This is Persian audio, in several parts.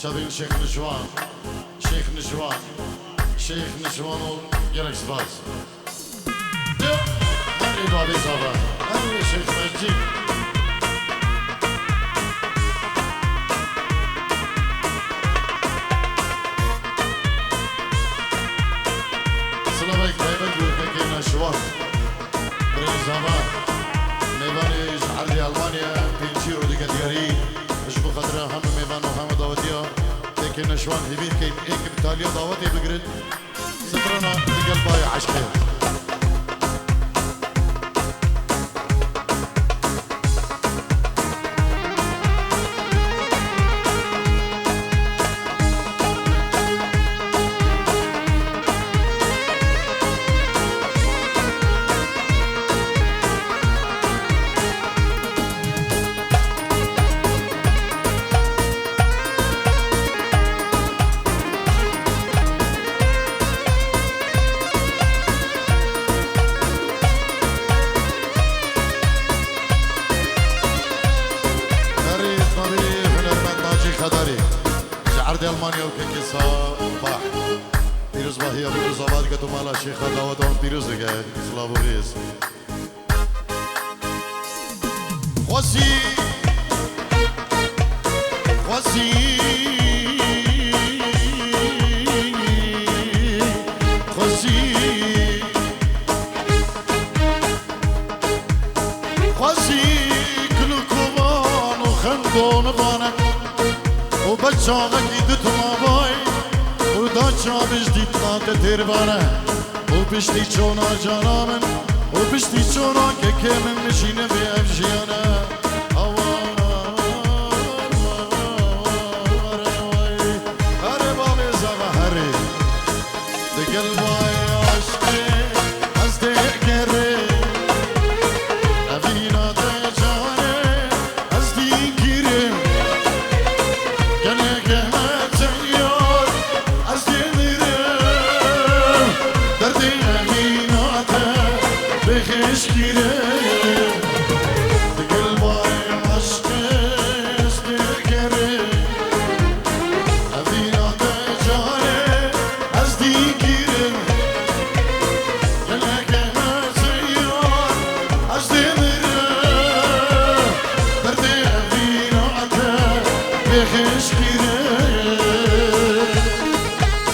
شابين شيخ نشوان شيخ نشوان شيخ نشوان وجرك سباز هني بابي صابا هني شيخ مجيد سلامك دايما بوكاكي نشوان برين زمان ميباني جعلي ألمانيا بينشيرو ديكا دياري مش بخاطر هم ميبان وهم داوتيا لكن نشوان هبين كين إيك بتاليا داوتي بقرد سترنا ديكا الباي عشقين ألمانيا وكيكي صباح بيروز باهية بيروز آباد قدو مالا شيخة داودون بيروز دقاء سلاب وريز خواسي خواسي خواسي خواسي كلو كمان وخندون بانك وبچاقه گیدت مابای و دا چابش دید نات تیربانه و پشتی چونا جانامن و پشتی چونا که من نشینه بی افجیانه هره بابی زبا هره دگل بای عشقی از دیگره نبینا ده جانه از دیگیره Eşkire Dikil bay aşkı istikere Evina tecare az dikirim Gele gele seyyar az demirim Derdi evina ate beşkire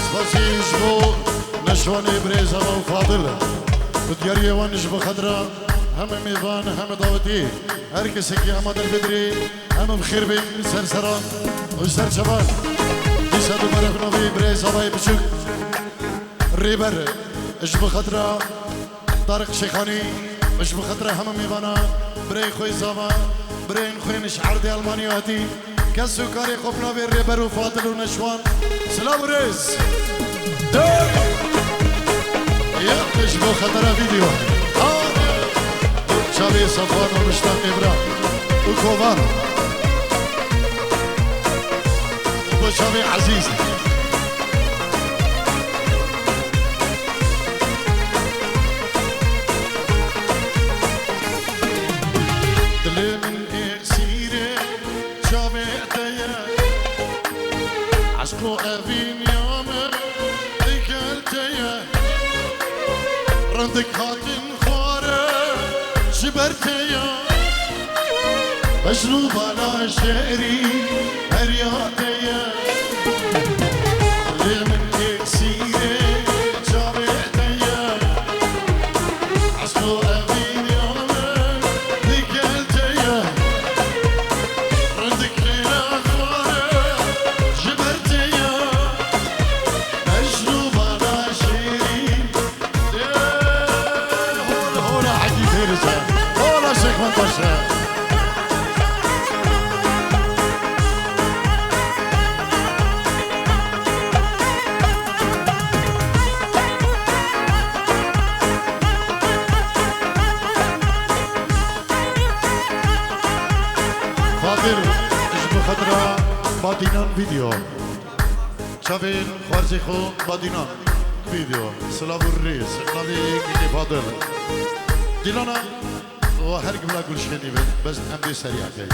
Spasiş bu Neşvani breza ve fadile بدياري وانش بخضرة هم ميفان هم داوتي هركس كي أحمد البدري هم بخير بين سرسران وسر شباب يسادو مرف نوبي بريز هواي بشوك ريبر اش بخضرة طارق شيخاني اش بخضرة هم ميفانا بري خوي زاما برين خوي نشعر دي ألمانياتي كسو كاري خوفنا بي ريبر وفاضل ونشوان سلام ريز يا ايش بو خطره فيديو شابي صفوان ومشتاق ابراهيم وكوفان وبو شابي عزيز دلي من اكسيري شابي اتيا عشقو افين يومي ديكالتيا رندك هاتن خواره جبرتيا مجنوب على شعري هرياتيا اللي من اكسيري جابتيا عشقو أبين يومك ذكرتيا رندك يا خواره جبرتيا مجنوب على شعري هولا شيخ منطشة فاضل اش بخطرة بادينان فيديو شافين خوارزي خو بادينان فيديو سلام الرئيس نبي كي فاضل ديلانا وهرق بلا كل شيء بس أمدي سريع كي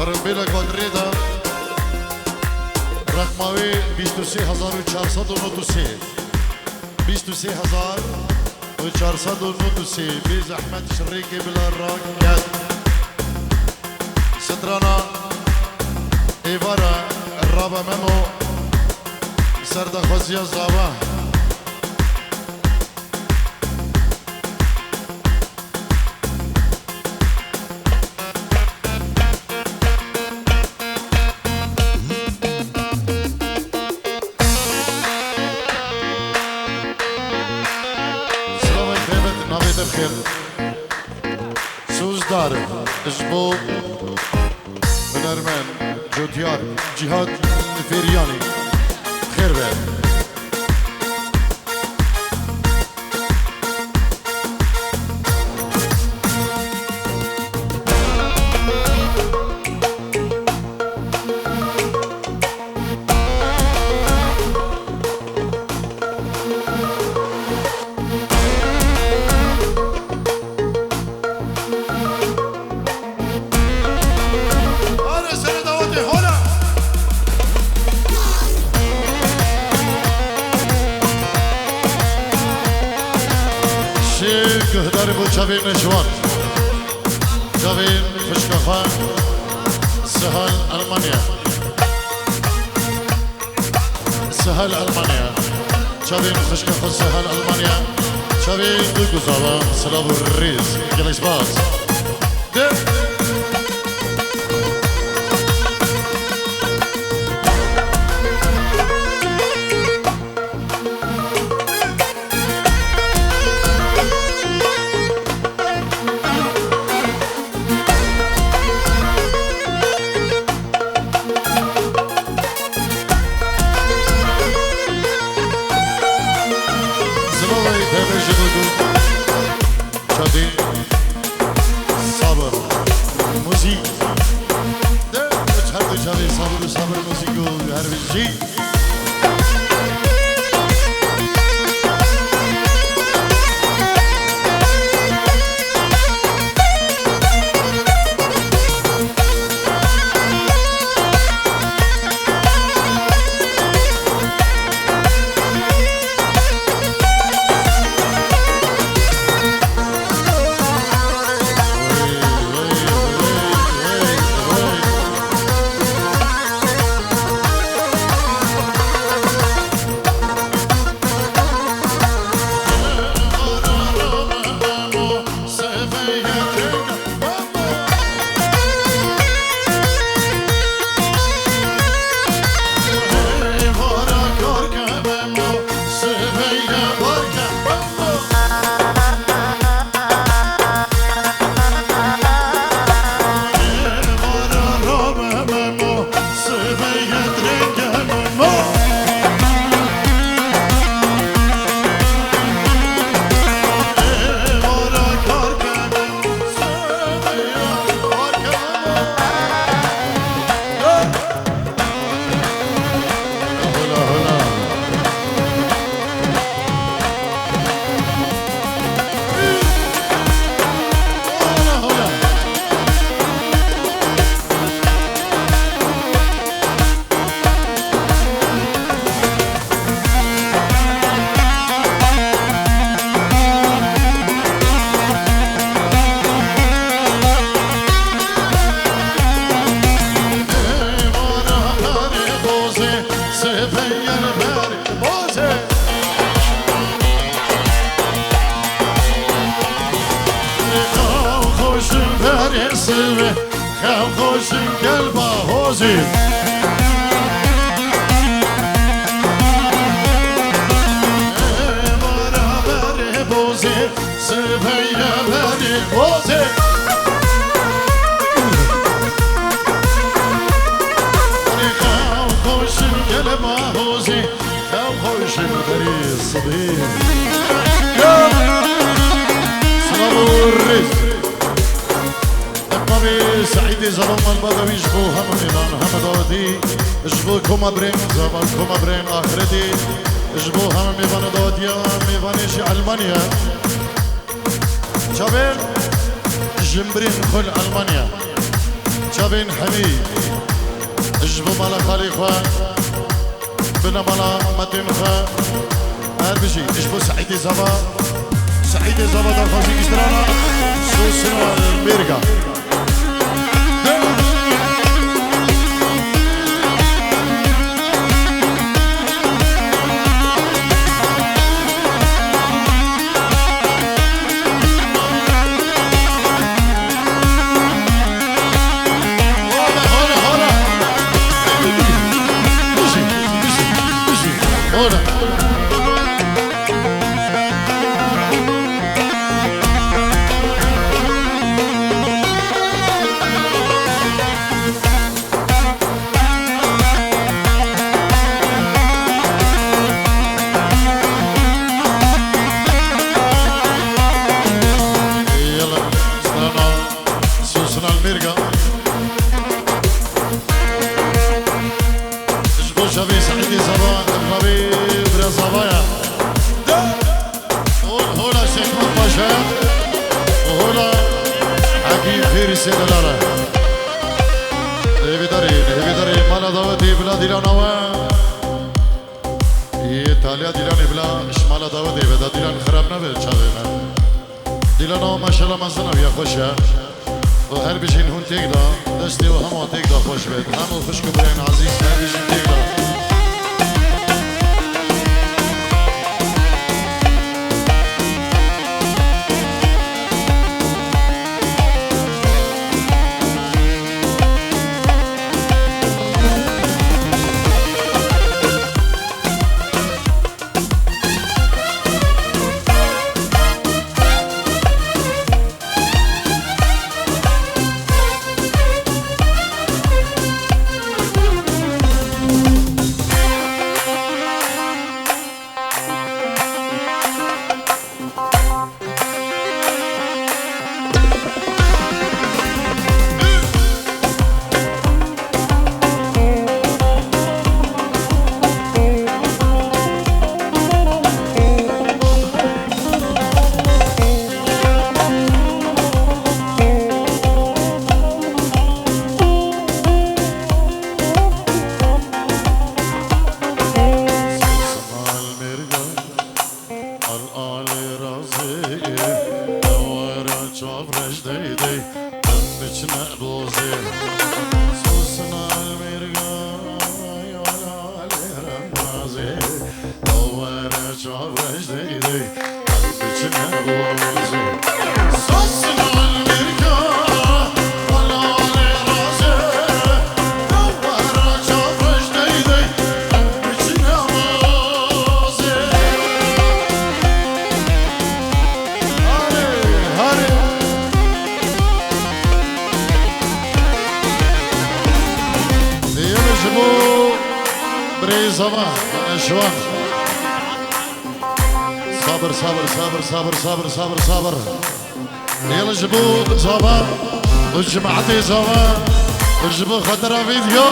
فرنبیل کادریدا رقماوی 23493 23493 بيز احمد شريكي بلا الراقد سترانا ايفارا الرابع ممو سرد خوزيا الزابا بخير سوزدار اشبو هنرمن جوديار جهاد نفيرياني خير بيه كهداري بو جابين نشوان جابين فشكخان سهل ألمانيا سهل ألمانيا جابين فشكخان سهل ألمانيا جابين دوغوزاوا سلام الريز جلس باز شادي صبر موزيك ده هر شادي صبر موزيكو هر بيجي خم خوشن قلبه هوزي برابر بوزي سبيا بري بوزي خم خوشن قلبه هوزي خم خوشن بري صبي سلام الرزق سعيدي زمان البدوي جبو هم ميلان هم دودي جبو كوما بريم زمان كوما بريم آخرتي جبو هم ميفان دوديا ميفانيش ألمانيا جابين جمبرين كل ألمانيا جابين بين حميد اجبو مالا خليفة بنا مالا متنخة هربشي اجبو سعيدي زبا سعيدي زبا در خوشي اشترانا سوسنا الميرقا صابر يلا جبوا زبا وجمعتي زبا وجبوا خضرة فيديو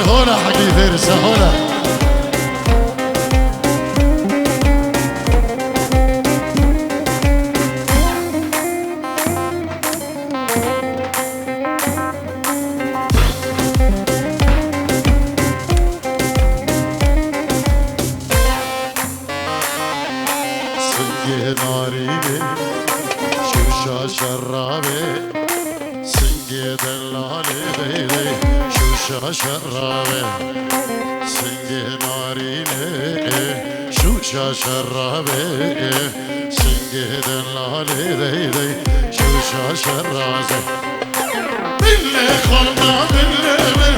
هنا حقي فارسة هنا شرابه سنگ نارینه شوشا شرابه سنگ دلاله دی دی شوشا شرازه بله خورما بله بل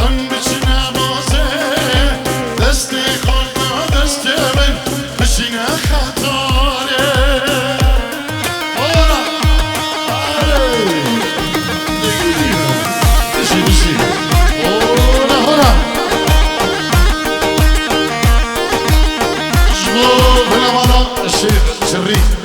آن بچینه بازه دستی خورما دستی بل بچینه خطاره اولا بشی بشی شريك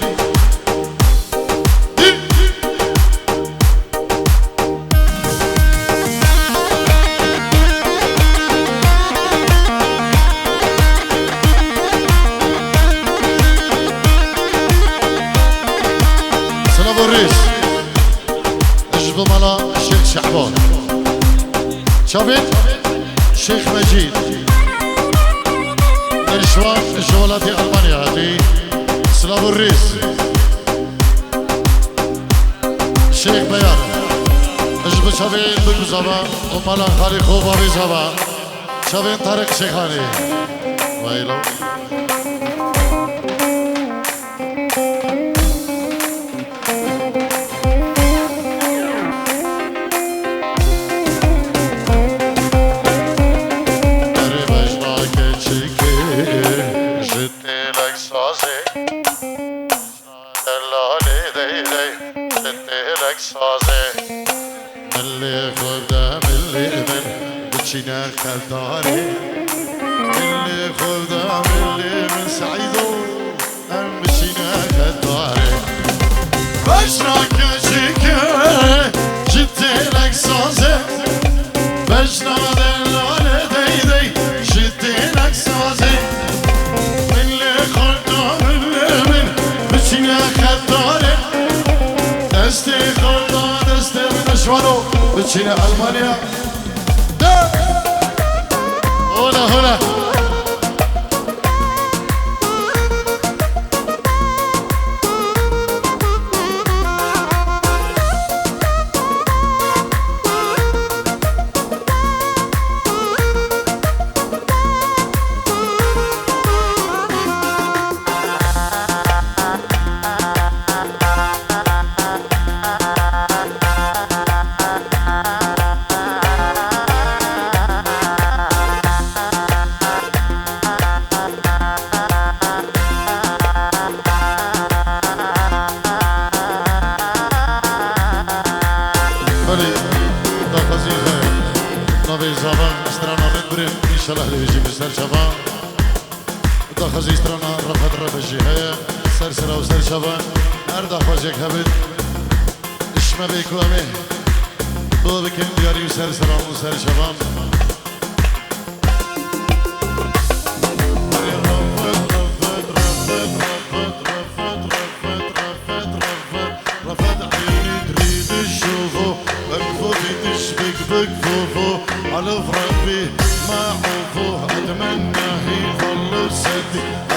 شابين شيخ مجيد نشوان جولاتي ألمانيا هاتي سلافو الريس شيخ بيان اجب شابين بكو زبا ومالا خالي خوبا بي زبا شابين طارق شيخاني ويلو اللي خذها من اللي من بتشينا خداري اللي خذها من اللي من سعيدو ام بتشينا خداري بشراك شيكه جدي لك صازي بشنا دلالي دي دي جدي لك صازي اللي خذها من اللي من بتشينا خداري دستي خذها دستي نشوانو بتشينا ألمانيا هنا هنا إن شاء الله اللي بيجي بسر شبان دا خزي سترانا رفض ربجي هيا سرسرة وسر شبان أردا خواجك هبت إشما بيكو أمي دو بكين دياري وسرسرة وسر شبان رفض عيني تريد تشوفو بكفو تشبك بكفوفو على فربي ما عوفوه أتمنى يظل سدي